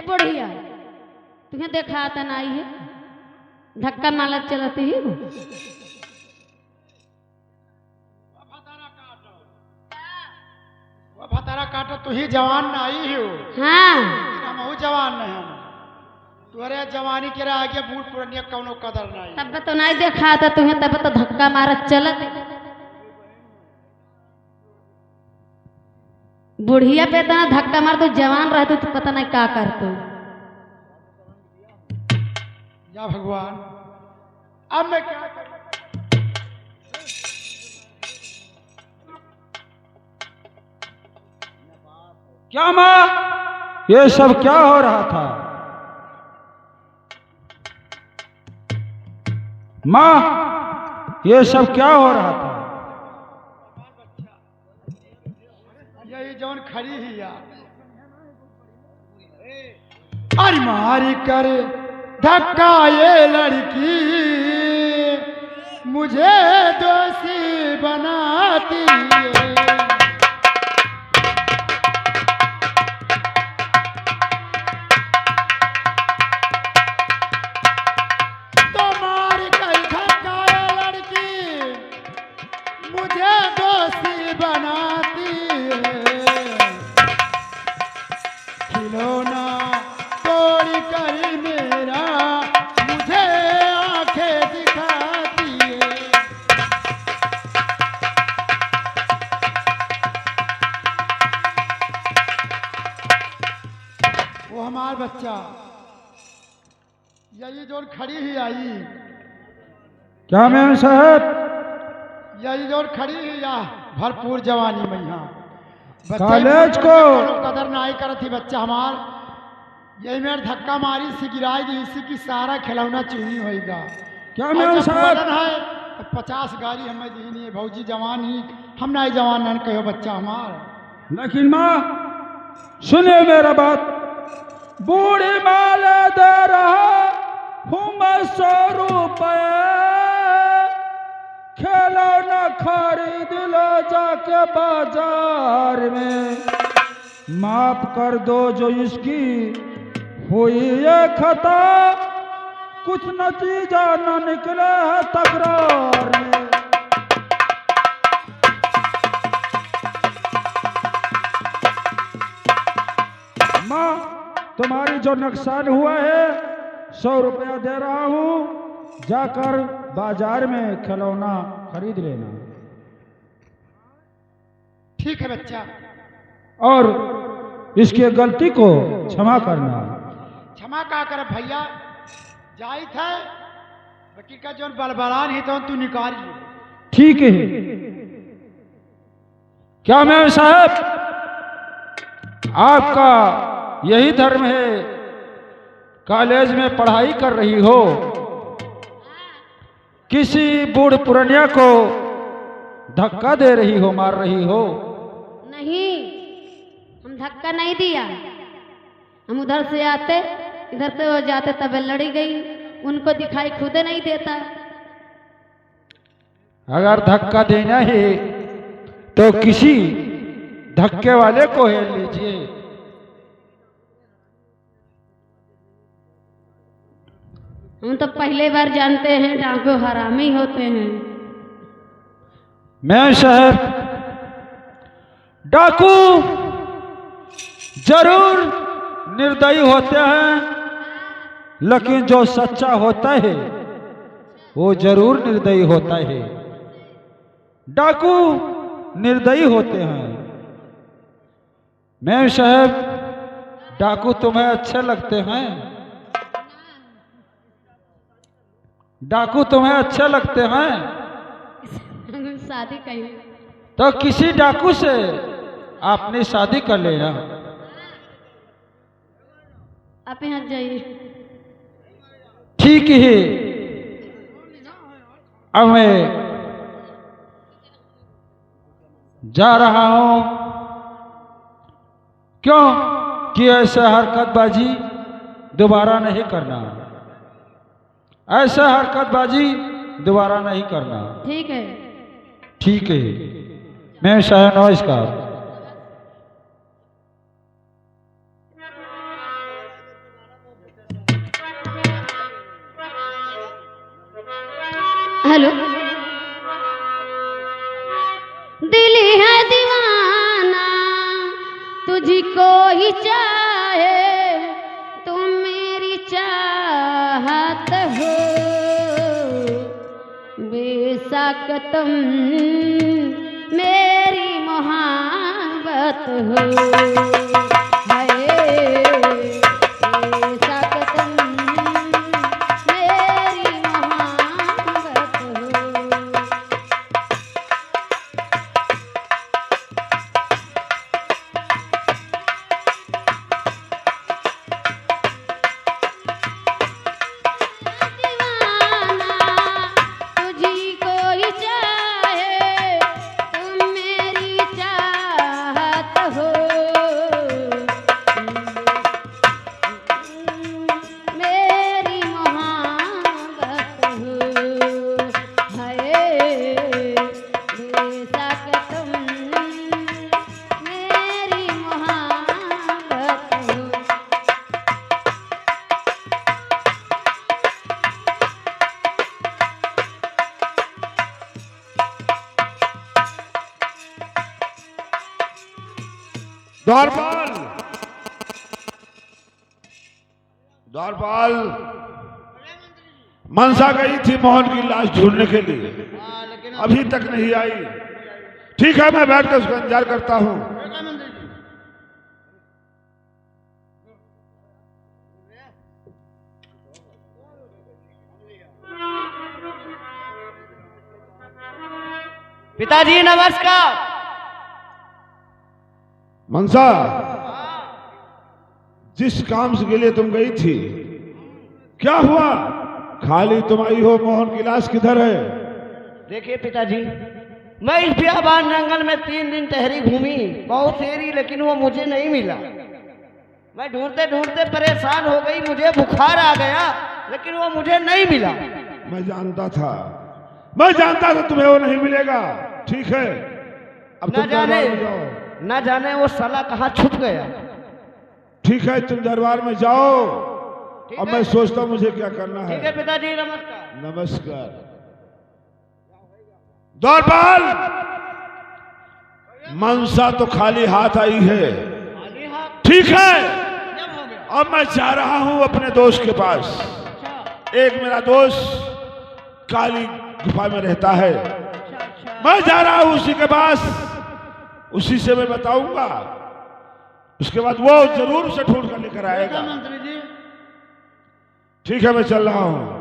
ए बुढ़िया तुम्हें देखा था ना है धक्का माला चलती ही भतारा काटो तू ही जवान ना आई हो। हाँ हम जवान नहीं हम तुहरे जवानी के आगे बूढ़ पुरानिया कौनो कदर नहीं। तब तो नहीं देखा था तुम्हें तब तो धक्का मारा चलत बुढ़िया पे इतना धक्का मार तो जवान रहते तो पता नहीं क्या करते। या भगवान अब मैं क्या करूं? क्या माँ ये सब क्या हो रहा था? माँ ये सब क्या हो रहा था? यही जौन खड़ी ही यार अरे मारी करे धक्का ये लड़की मुझे दोषी बनाती है। तो मारी कई धक्का ये लड़की मुझे दोषी बनाती है। खिलौना तोड़ कर मेरा मुझे आंखें दिखाती है। वो हमार बच्चा यही जो खड़ी ही आई क्या मैम साहब? यही जो खड़ी ही या भरपूर जवानी में यहाँ कॉलेज को कदर नहीं करती बच्चा हमार यही मेरे धक्का मारी से गिराई दी इसी की सारा खिलौना चूही होएगा। क्या मैम साहब? है तो 50 गाड़ी हमें दी नहीं है भौजी जवान ही हम नहीं जवान नहीं कहो बच्चा हमार। लेकिन माँ सुने मेरा बात, बूढ़ी माला दे रहा हूँ मैं 100 रुपये, खिलौना खरीद लो जाके बाजार में, माफ कर दो जो इसकी हुई ये खता, कुछ नतीजा न निकले है तकरार में। माँ तुम्हारी जो नुकसान हुआ है 100 रुपया दे रहा हूँ, जाकर बाजार में खिलौना खरीद लेना। ठीक है बच्चा। और इसके गलती को क्षमा करना। क्षमा का कर भैया जाई था बकी का जो बलबलान ही तो तू निकाल ली। ठीक है। क्या मैम साहब आपका यही धर्म है, कॉलेज में पढ़ाई कर रही हो, किसी बूढ़ पुरनिया को धक्का दे रही हो, मार रही हो? नहीं हम धक्का नहीं दिया, हम उधर से आते इधर से हो जाते तब लड़ी गई, उनको दिखाई खुद नहीं देता। अगर धक्का देना है तो किसी धक्के वाले को हेल लीजिए। हम तो पहले बार जानते हैं डाकू हरामी होते हैं। मैं शहर डाकू जरूर निर्दयी होते हैं, लेकिन जो सच्चा होता है वो जरूर निर्दयी होता है। डाकू निर्दयी होते हैं। मैं साहब डाकू तुम्हें अच्छे लगते हैं? डाकू तुम्हें अच्छे लगते हैं? शादी कही तो किसी डाकू से आपने शादी कर लेना। आप यहाँ जाइए। ठीक है। अब मैं जा रहा हूं। क्यों कि ऐसा हरकतबाजी दोबारा नहीं करना, ऐसा हरकतबाजी दोबारा नहीं करना। ठीक है। ठीक है। मैं शायद नमस्कार। हेलो। दिल है दीवाना तुझको ही चाहे, तुम मेरी चाहत हो, बेशक तुम मेरी मोहब्बत हो। बेशक तुम मेरी मोहब्बत हो। द्वारपाल, द्वारपाल, मनसा गई थी मोहन की लाश ढूंढने के लिए, अभी तक नहीं आई। ठीक है, मैं बैठ कर उसका इंतजार करता हूं। पिताजी नमस्कार। मनसा, जिस काम के लिए तुम गई थी क्या हुआ? खाली तुम आई हो, मोहन की लाश किधर है? देखिए पिताजी, मैं इस बियाबान जंगल में 3 दिन टहरी घूमी, बहुत फेरी, लेकिन वो मुझे नहीं मिला। मैं ढूंढते ढूंढते परेशान हो गई, मुझे बुखार आ गया, लेकिन वो मुझे नहीं मिला। मैं जानता था तुम्हें वो नहीं मिलेगा। ठीक है, अब तुम दरबार में जाओ। न जाने वो साला कहाँ छुप गया। ठीक है, तुम दरबार में जाओ। अब मैं सोचता हूँ मुझे क्या करना है। ठीक है पिताजी, नमस्कार। नमस्कार। द्वारपाल, मनसा तो खाली हाथ आई है। खाली हाथ? ठीक है, जब हो गया। अब मैं जा रहा हूं अपने दोस्त के पास। एक मेरा दोस्त काली गुफा में रहता है, मैं जा रहा हूं उसी के पास, उसी से मैं बताऊंगा। उसके बाद वो जरूर उसे ढूंढ कर लेकर आएगा। मंत्री जी, ठीक है, मैं चल रहा हूं।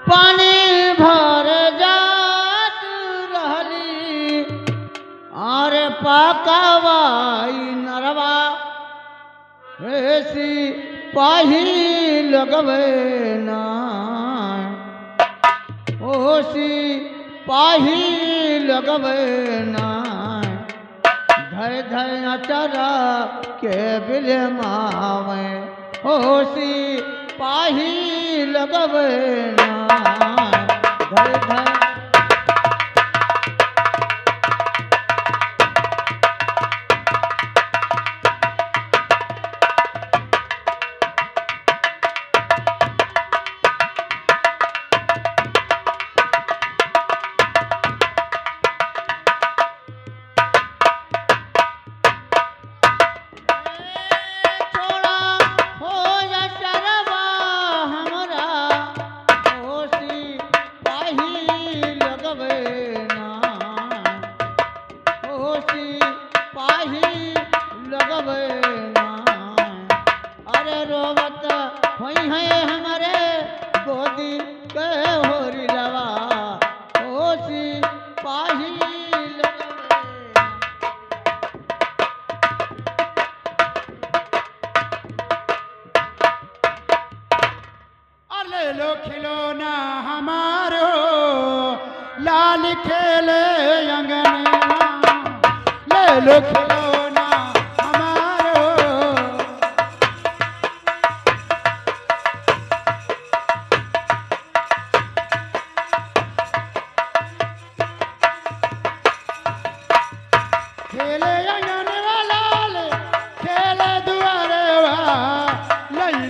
पानी भर जात रहली और पकवाई नरवा, ऐसी पाही लगवे ना, ओसी पाही लगवे ना, धय धय अचरा के बिल मावे, ओसी पाही लगवे ना, धय धय। लो खिलौना हमारो लाल खेले अंगनवा, ले लो खिलौना हमारो।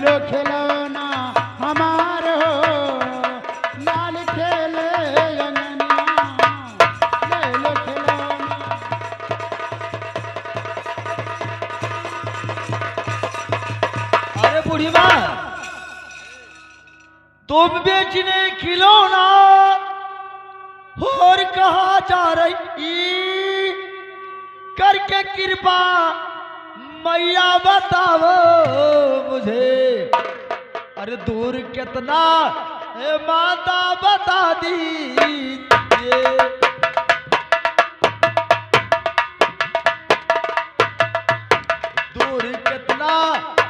लो खिलौना हमार हो, लाल खेले अंगनिया, ले लो खिलौना। अरे बूढ़ी माँ, तुम बेचने खिलौना और कहाँ जा रही, करके कृपा मैया बताओ मुझे। अरे दूर कितना है माता बता दीजिए। दूर कितना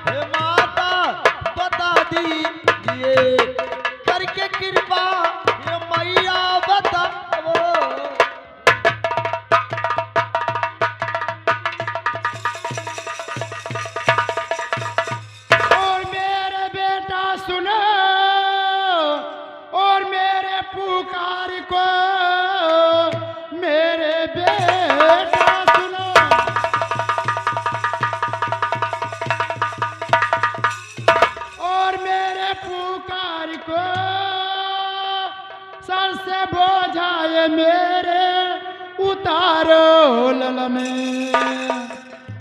है माता बता दीजिए, करके कृपा ये मैया बताओ। और मेरे बेटा सुनो, और मेरे पुकार को, मेरे बेटा सुनो। और मेरे पुकार को, सर से बोझाए मेरे उतारो ललने,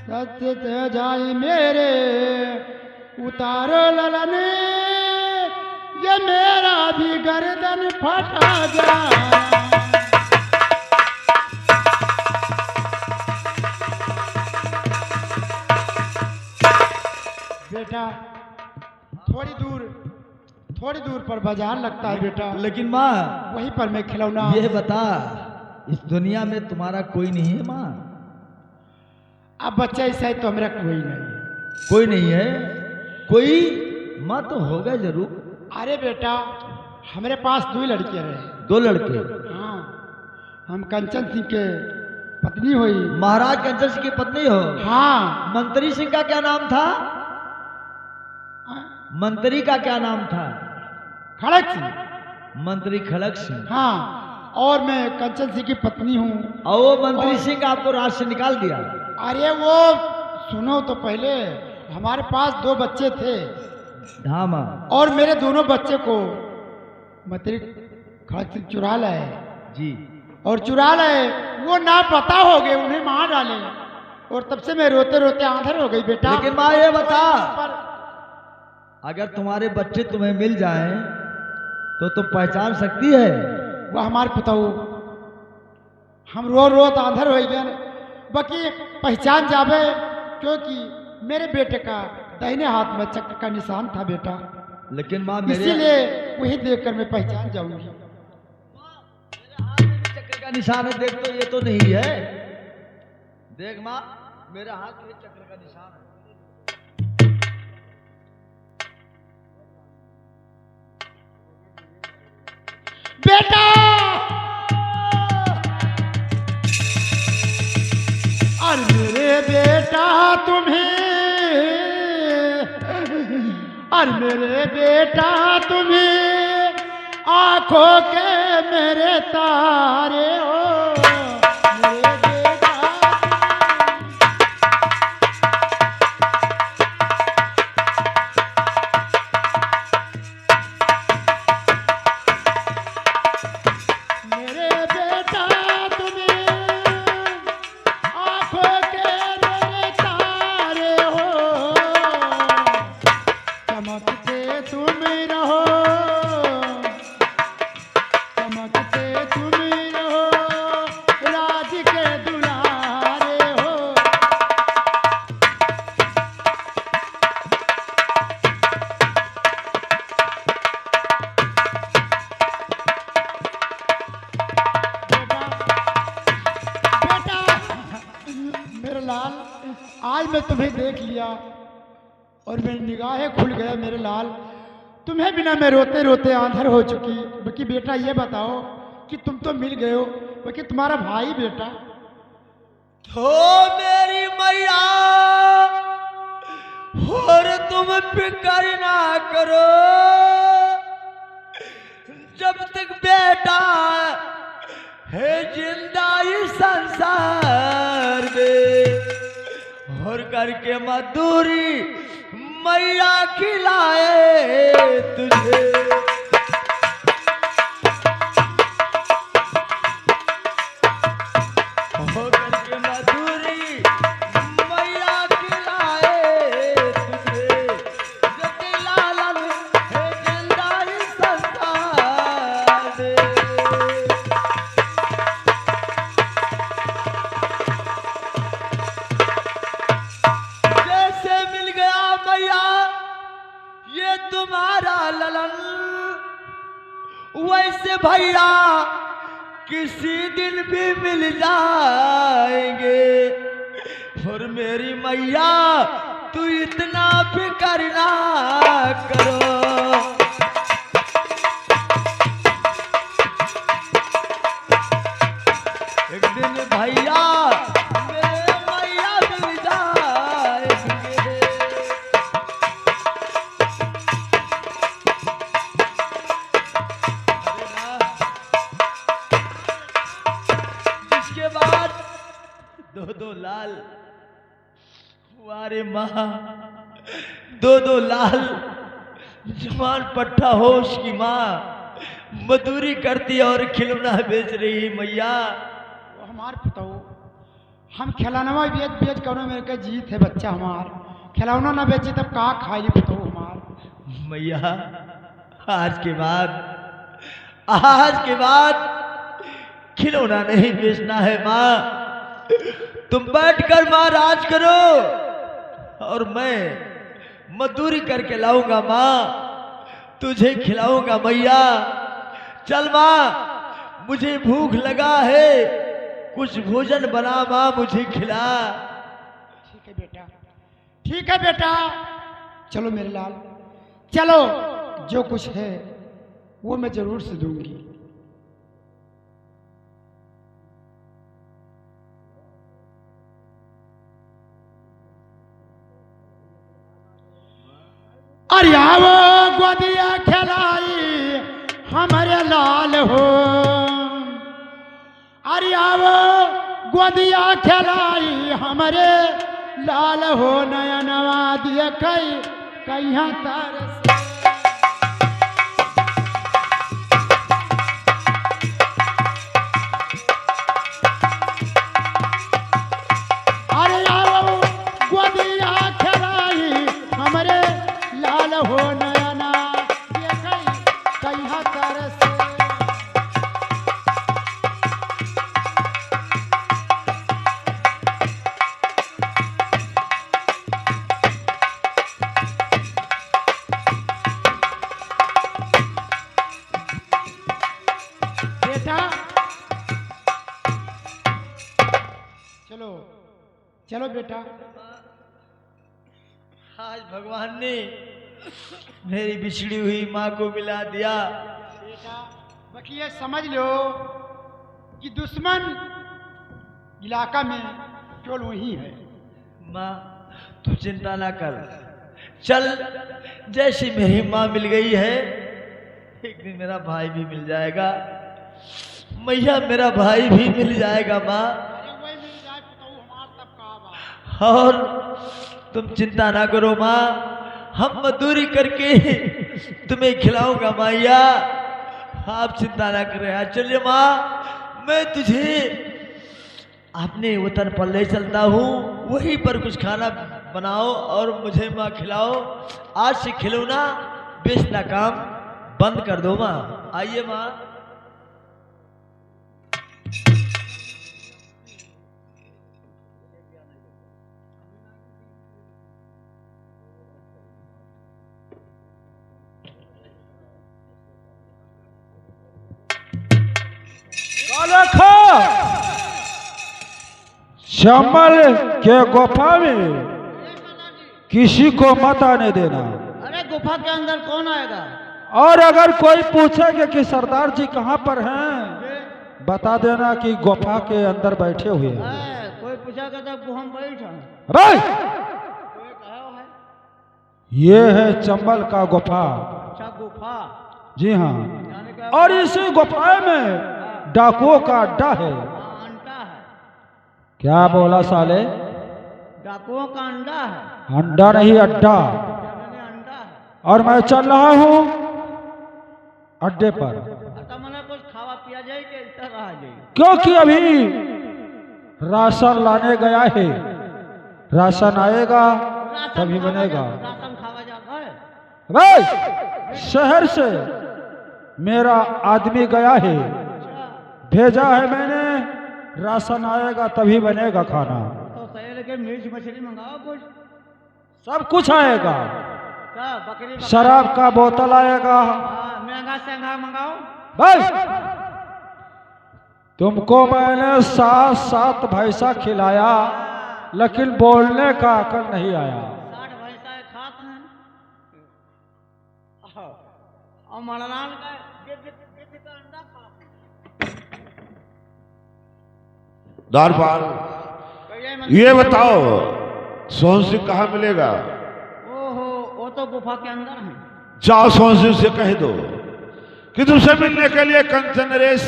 सत्य से जाए मेरे उतारो ललने, ये मेरा भी गर्दन फटा जाए। बेटा थोड़ी दूर पर बाजार लगता है बेटा, लेकिन माँ वहीं पर मैं खिलौना। ये बता, इस दुनिया में तुम्हारा कोई नहीं है माँ? अब बच्चा ऐसा है तो मेरा कोई नहीं है। कोई नहीं है? कोई माँ तो होगा जरूर। अरे बेटा हमारे पास 2 लड़के रहे। 2 लड़के? हाँ, हम कंचन सिंह के पत्नी हुई। महाराज कंचन सिंह की पत्नी हो? हाँ। मंत्री सिंह का क्या नाम था? मंत्री का क्या नाम था? खड़क सिंह। मंत्री खड़क सिंह। हाँ, और मैं कंचन सिंह की पत्नी हूँ। और वो मंत्री सिंह आपको राज से निकाल दिया? अरे वो सुनो तो पहले, हमारे पास 2 बच्चे थे। हाँ माँ। और मेरे दोनों बच्चे को मंत्री खड़क सिंह चुरा लाए जी। और चुरा लाए, वो ना पता हो गए, उन्हें मार डाले। और तब से मैं रोते रोते आंधर हो गई बेटा। लेकिन माँ ये बता, अगर तुम्हारे बच्चे तुम्हें मिल जाएं तो तुम पहचान सकती है? वो हमारे पुताऊ, हम रो रो आंधर हो गए, बाकी पहचान जावे, क्योंकि मेरे बेटे का दाहिने हाथ में चक्र का निशान था बेटा। लेकिन माँ मेरे इसीलिए वही देखकर मैं पहचान जाऊंगी। मेरे हाथ में भी चक्र का निशान है, देख तो ये तो नहीं है। देख माँ, मेरे हाथ में चक्र का निशान है। बेटा और मेरे बेटा तुम्हें, और मेरे बेटा तुम्हें आंखों के मेरे तारे हो, मेरे बेटा मेरे बेटा तुम्हें आंखों के मेरे तारे हो, चमकते तुम रहो, चमकते तुम रहो, राज के दुलारे हो। बेटा मेरे लाल, आज मैं तुम्हें देख लिया और मेरी निगाहें खुल गया मेरे लाल। तुम्हें बिना मैं रोते रोते आंधर हो चुकी। बाकी बेटा ये बताओ कि तुम तो मिल गए हो, बाकी तुम्हारा भाई बेटा? तो मेरी मैया, और तुम फिक्र ना करो, जब तक बेटा है जिंदा इस संसार में, और करके मजदूरी मैया खिलाए तुझे। होकर के मधुरी मैया खिलाए तुझे, जो कि लालन है जिंदाई संसार में। जैसे मिल गया मैया ये तुम्हारा ललन, वैसे भैया किसी दिन भी मिल जाएंगे। और मेरी मैया तू इतना फिक्र ना करो। एक दिन भैया मेरे मैया मिल जाएंगे। जिसके बाद दो लाल, वारे माँ, दो लाल जवान पट्टा हो उसकी माँ, मजदूरी करती और खिलौना बेच रही मैया। वो हमार बताओ, हम खिलौना बेच बेच करो मेरे का जीत है बच्चा हमार, खिलौना ना बेचे तब का खाई बताओ हमार। मैया आज के बाद खिलौना नहीं बेचना है माँ। तुम बैठकर माँ राज करो और मैं मजदूरी करके लाऊंगा माँ, तुझे खिलाऊंगा मैया। चल माँ, मुझे भूख लगा है, कुछ भोजन बना माँ, मुझे खिला। ठीक है बेटा, ठीक है बेटा, चलो मेरे लाल, चलो, जो कुछ है वो मैं जरूर से दूंगी। अरे आओ गोदिया खिलाई हमारे लाल हो, अरे आओ गोदिया खिलाई हमारे लाल हो, नया नवा दिया कहीं तार से। अरे आओ गोदिया खिलाई हमारे लाल हो, नया नवा दिया कहीं तार से। बेटा चलो चलो बेटा, आज भगवान ने मेरी बिछड़ी हुई माँ को मिला दिया। बेटा बाकी ये समझ लो कि दुश्मन इलाका में केवल वही है। माँ तू चिंता ना कर, चल, जैसी मेरी माँ मिल गई है एक दिन मेरा भाई भी मिल जाएगा मैया, मेरा भाई भी मिल जाएगा माँ। वही मिल जाए तो हमार तब का और तुम चिंता ना करो माँ, हम मजदूरी करके तुम्हें खिलाऊंगा मैया, आप चिंता ना करें। चलिए माँ, मैं तुझे अपने वतन पर ले चलता हूँ, वहीं पर कुछ खाना बनाओ और मुझे माँ खिलाओ। आज से खिलौना बेचना काम बंद कर दो माँ। आइए माँ। चंबल के गुफा में किसी को मत आने देना। अरे गुफा के अंदर कौन आएगा? और अगर कोई पूछेगा कि सरदार जी कहाँ पर हैं, बता देना कि गुफा के अंदर बैठे हुए हैं। कोई पूछेगा तो हम बैठा अरे ये है चंबल का गुफा। अच्छा गुफा, जी हाँ, और इसी गुफा में डाकुओं का अड्डा है। अंडा है। क्या बोला साले? डाकुओं का अंडा है। अंडा नहीं, अड्डा। और मैं चल रहा हूँ अड्डे पर, अच्छा मैंने कुछ खावा पिया जाए कि इस तरह रहा जाए? क्योंकि अभी राशन लाने गया है। राशन आएगा तभी बनेगा। राशन खावा जाता है? भाई शहर से मेरा आदमी गया है, भेजा है मैंने, राशन आएगा तभी बनेगा खाना। तो सही लेके मिर्च मछली मंगाओ कुछ। सब कुछ आएगा, क्या बकरी शराब का बोतल आएगा। महंगा से महंगा मंगाओ। भाई तुमको मैंने 7 भैंसा खिलाया, लेकिन बोलने का अकल नहीं आया। 60 भैंसा खाते हैं और मरलान का अंडा खाते हैं। द्वारपाल ये बताओ सोहन सिंह कहाँ मिलेगा? ओहो वो तो गुफा के अंदर है। जाओ सोहन सिंह से कह दो कि तुमसे मिलने के लिए कंचन नरेश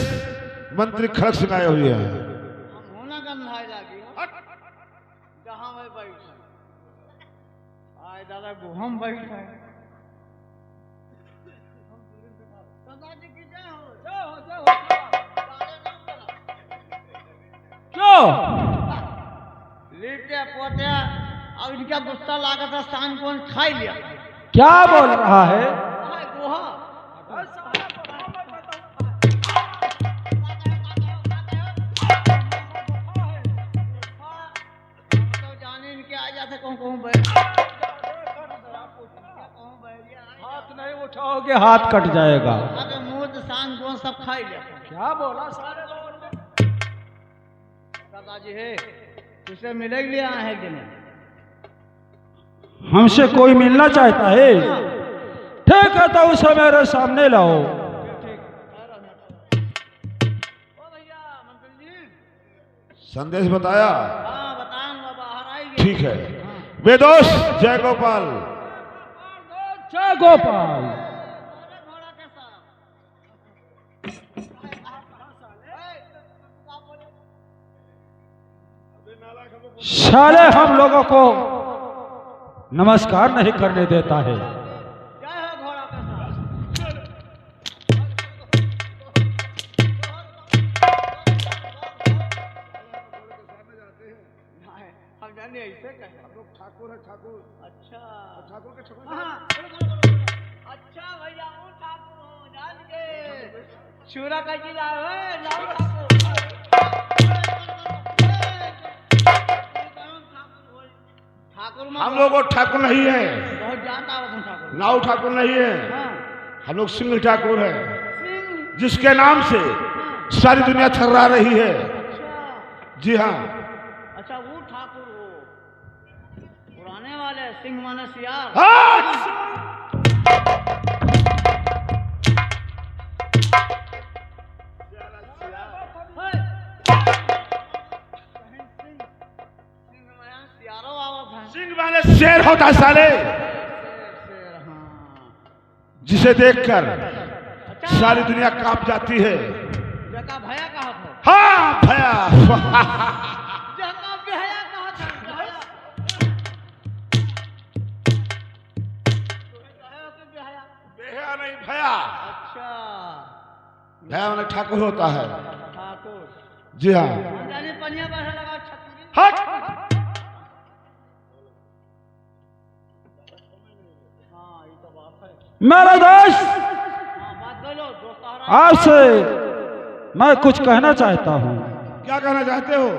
मंत्री खड़ग सिंह आए हुए हैं। होना गंधाई लागी जहां मैं बैठ आए दादा हम बैठ है। दादाजी की जय हो। क्यों लेटे पोते अब इनका गुस्सा लागा था, शाम को खा लिया। क्या बोल रहा है? गुहा हाथ नहीं उठाओगे हाथ कट जाएगा। मुंह शान को सब खा लिया। क्या बोला? दादाजी है तुझसे मिले के लिए आए हैं कि नहीं? हमसे कोई मिलना चाहता है? ठीक है तो उसे मेरे सामने लाओ। ओ भैया मंत्री जी। संदेश बताया? हाँ बताऊंगा, बाहर आएगी। ठीक है। बेदोष जय गोपाल। जय गोपाल। घोड़ा के साथ साले हम लोगों को नमस्कार नहीं करने देता है। जय हो घोड़ा के साथ। हम जाने ऐसे कहें हम लोग ठाकुर है ठाकुर। अच्छा ठाकुर के अच्छा भैया हूँ ठाकुर हूँ जान के चूरा का जिला है लाओ ठाकुर। हम लोग ठाकुर नहीं है, बहुत जानता हो तुम ठाकुर। नाव ठाकुर नहीं है, हाँ हम लोग सिंह ठाकुर है, सिंह। जिसके नाम से सारी दुनिया थर्रा रही है। अच्छा जी हाँ। अच्छा वो ठाकुर हो पुराने वाले सिंह माने सियार। सिंह माने शेर होता साले, जिसे देखकर सारी दुनिया कांप जाती है। जका भया कहा था। हाँ भया। जका भया कहा था। भया तुम्हें कहे हो कि भया? बेहया नहीं भया। अच्छा भया माने ठाकुर होता है। ठाकुर। जी हाँ। जाने पनिया पैसा लगा छतरी। हट। हाँ ये तो बात है। मेरे दोस्त हाँ बात कर लो दोस्त। आपसे मैं कुछ कहना चाहता हूँ। क्या कहना चाहते हो?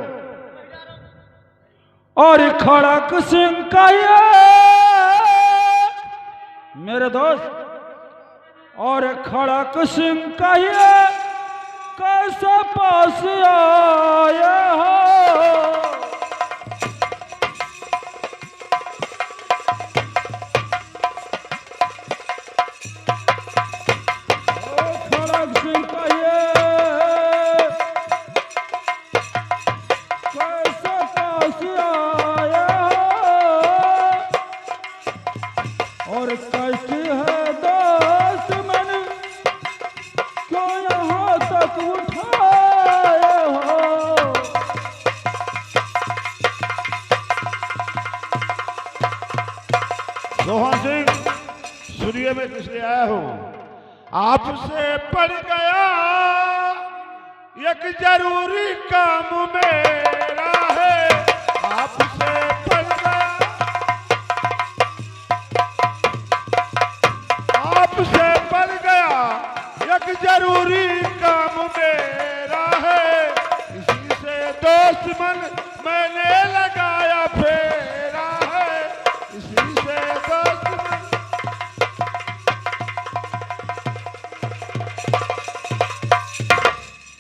और खड़क सिंह का ये मेरे दोस्त, और खड़क सिंह का ये कैसे पास आए हो? खड़क सिंह का ये कैसे पास आए हो? और कैसी है दोस्त मैंने क्यों यहाँ तक उठाए हो? देखिए मैं किस लिए आया हूं। आपसे पड़ गया एक जरूरी काम मेरा है, आपसे पड़ गया, आपसे पड़ गया एक जरूरी काम मेरा है, इसी से दुश्मन मैंने लगाया फेरा है, इसी से दुश्मन।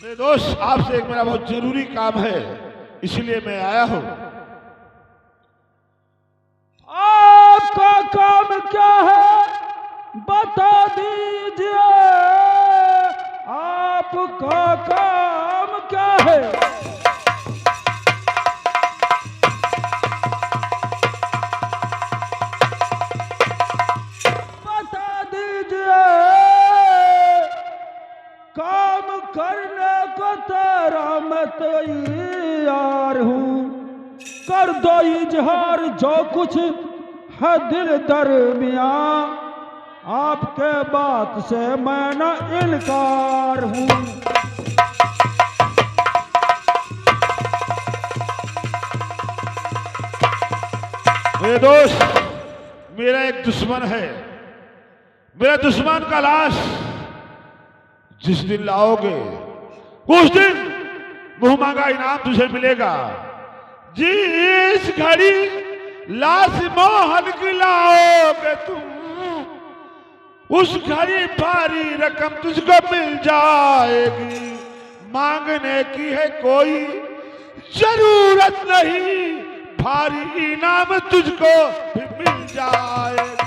मेरे दोस्त, आपसे एक मेरा बहुत जरूरी काम है, इसलिए मैं आया हूं। आपका काम क्या है बता दीजिए, आपका काम क्या है? बता दीजिए, काम करने को तेरा मैं तैयार हूँ, कर दो इजहार जो कुछ है दिल दरमियाँ, आपके बात से मैं न इनकार हूँ। मेरे दोस्त, मेरा एक दुश्मन है, मेरा दुश्मन का लाश जिस दिन लाओगे उस दिन मुंह मांगा इनाम तुझे मिलेगा। जिस घड़ी लाश मोहन की लाओगे तुम, उस घड़ी भारी रकम तुझको मिल जाएगी, मांगने की है कोई जरूरत नहीं, भारी इनाम तुझको भी मिल जाएगा।